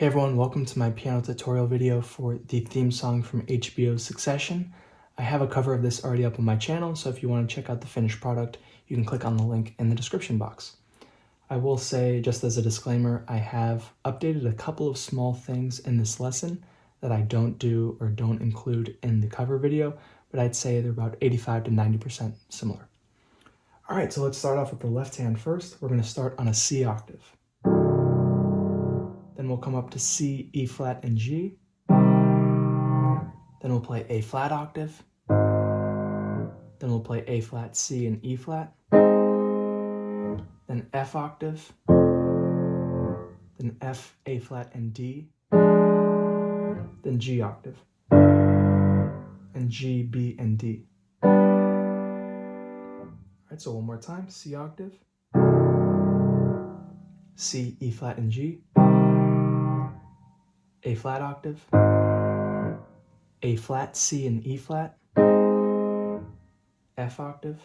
Hey everyone, welcome to my piano tutorial video for the theme song from HBO's Succession. I have a cover of this already up on my channel, so if you want to check out the finished product, you can click on the link in the description box. I will say, just as a disclaimer, I have updated a couple of small things in this lesson that I don't do or don't include in the cover video, but I'd say they're about 85 to 90% similar. All right, so let's start off with the left hand first. We're going to start on a C octave. Then we'll come up to C, E flat, and G. Then we'll play A flat octave. Then we'll play A flat, C, and E flat. Then F octave. Then F, A flat, and D. Then G octave. And G, B, and D. All right, so one more time. C octave. C, E flat, and G. A flat octave. A flat, C, and E flat. F octave.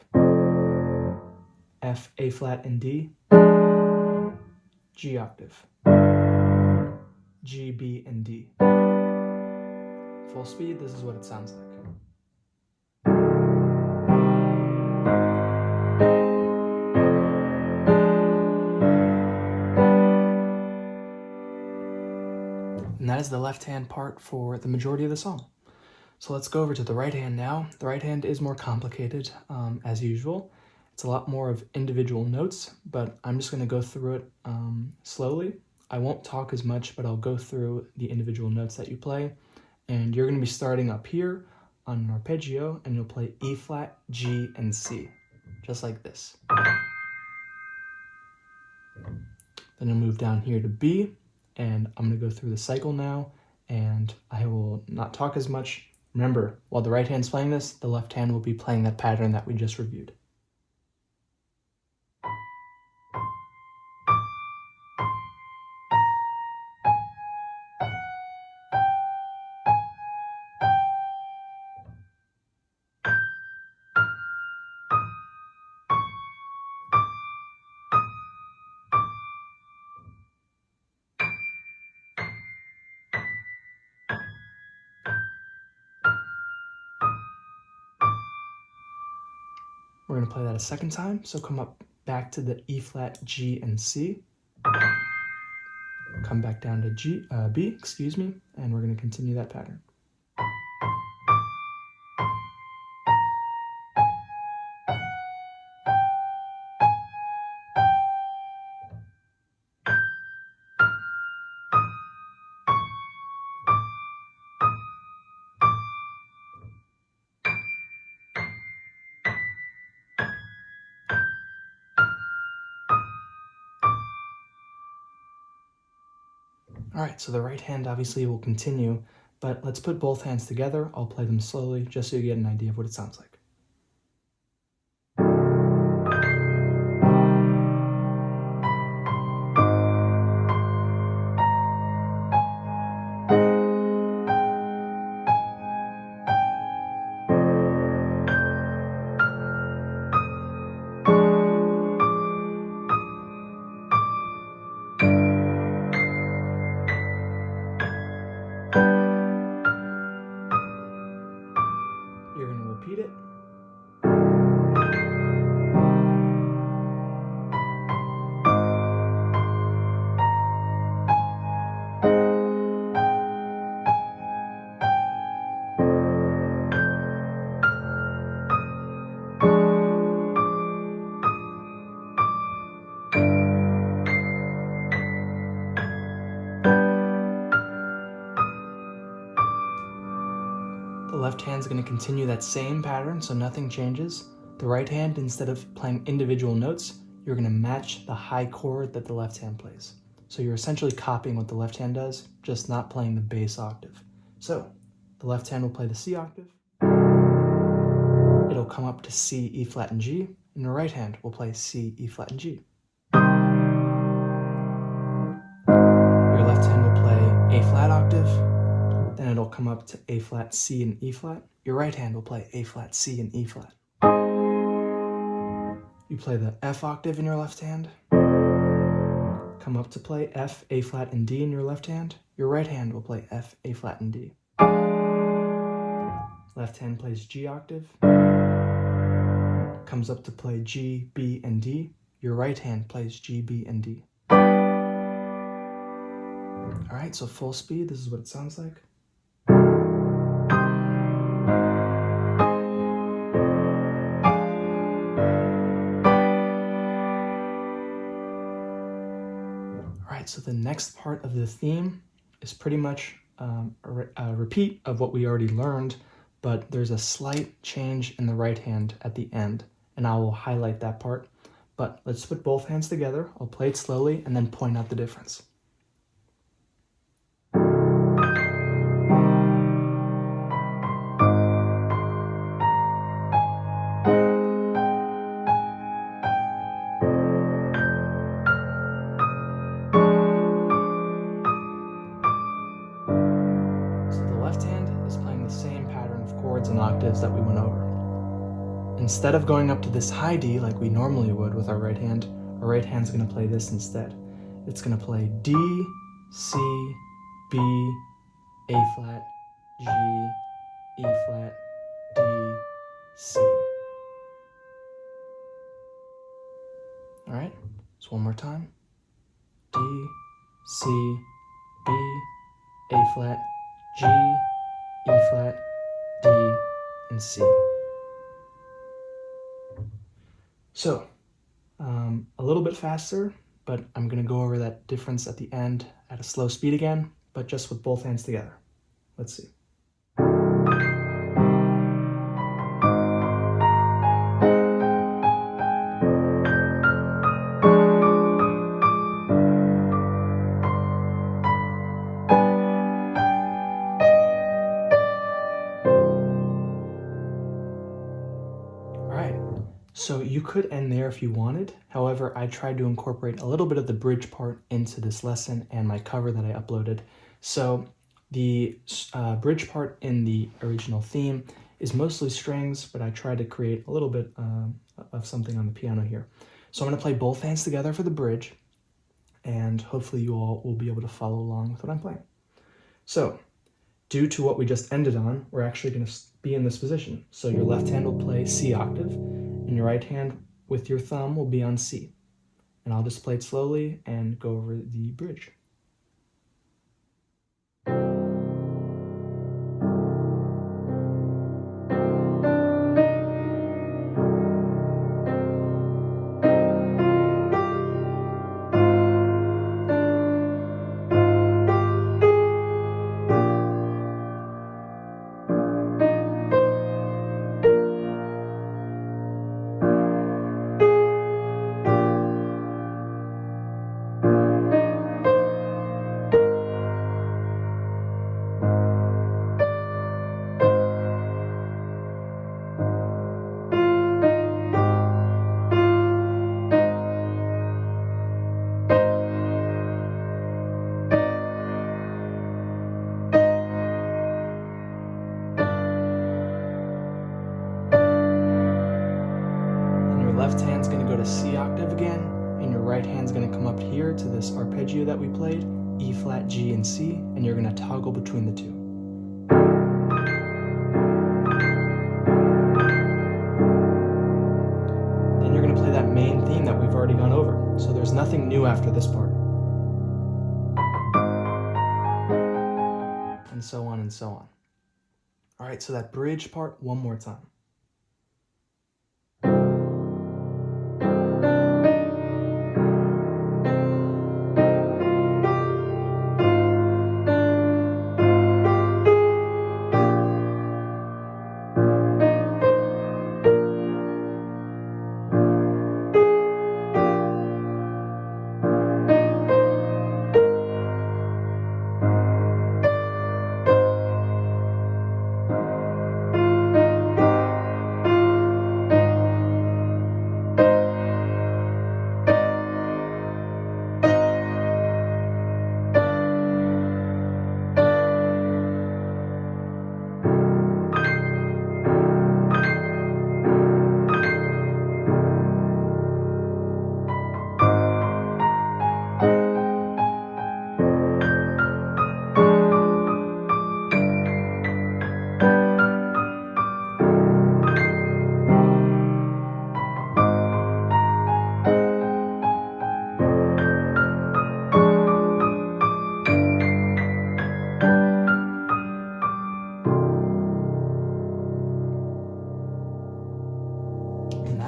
F, A flat, and D. G octave. G, B, and D. Full speed, this is what it sounds like. And that is the left hand part for the majority of the song. So let's go over to the right hand now. The right hand is more complicated, as usual. It's a lot more of individual notes, but I'm just going to go through it slowly. I won't talk as much, but I'll go through the individual notes that you play. And you're going to be starting up here on an arpeggio, and you'll play E flat, G, and C, just like this. Then you'll move down here to B, and I'm going to go through the cycle now, and I will not talk as much. Remember, while the right hand's playing this, the left hand will be playing that pattern that we just reviewed. We're going to play that a second time, so come up back to the E flat, G, and C. Come back down to B, and we're going to continue that pattern. All right, so the right hand obviously will continue, but let's put both hands together. I'll play them slowly just so you get an idea of what it sounds like. You're going to repeat it. The left hand's going to continue that same pattern, so nothing changes. The right hand, instead of playing individual notes, you're going to match the high chord that the left hand plays. So you're essentially copying what the left hand does, just not playing the bass octave. So the left hand will play the C octave. It'll come up to C, E flat, and G, and the right hand will play C, E flat, and G. Your left hand will play A flat octave. Then it'll come up to A flat, C, and E flat. Your right hand will play A flat, C, and E flat. You play the F octave in your left hand. come up to play F, A flat, and D in your left hand, your right hand will play F, A flat, and D. Left hand plays G octave, comes up to play G, B, and D. Your right hand plays G, B, and D. All right, so full speed, this is what it sounds like. All right, so the next part of the theme is pretty much a repeat of what we already learned, but there's a slight change in the right hand at the end, and I will highlight that part. But let's put both hands together. I'll play it slowly and then point out the difference. And octaves that we went over. Instead of going up to this high D like we normally would with our right hand's going to play this instead. It's going to play D, C, B, A flat, G, E flat, D, C. All right, so one more time. D, C, B, A flat, G, E flat, D, and C. So, a little bit faster, but I'm going to go over that difference at the end at a slow speed again, but just with both hands together. Let's see. So you could end there if you wanted. However, I tried to incorporate a little bit of the bridge part into this lesson and my cover that I uploaded. So the bridge part in the original theme is mostly strings, but I tried to create a little bit of something on the piano here. So I'm going to play both hands together for the bridge, and hopefully you all will be able to follow along with what I'm playing. So, due to what we just ended on, we're actually going to be in this position. So your left hand will play C octave, and your right hand with your thumb will be on C. And I'll just play it slowly and go over the bridge. Left hand's going to go to C octave again, and your right hand's going to come up here to this arpeggio that we played, E flat, G, and C, and you're going to toggle between the two. Then you're going to play that main theme that we've already gone over, so there's nothing new after this part. And so on and so on. All right, so that bridge part one more time.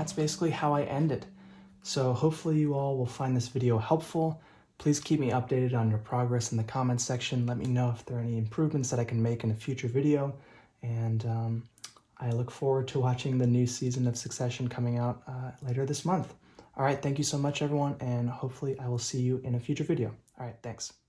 that's basically how I end it. So hopefully you all will find this video helpful. Please keep me updated on your progress in the comments section. Let me know if there are any improvements that I can make in a future video. And I look forward to watching the new season of Succession coming out later this month. All right, thank you so much, everyone, and hopefully I will see you in a future video. All right, thanks.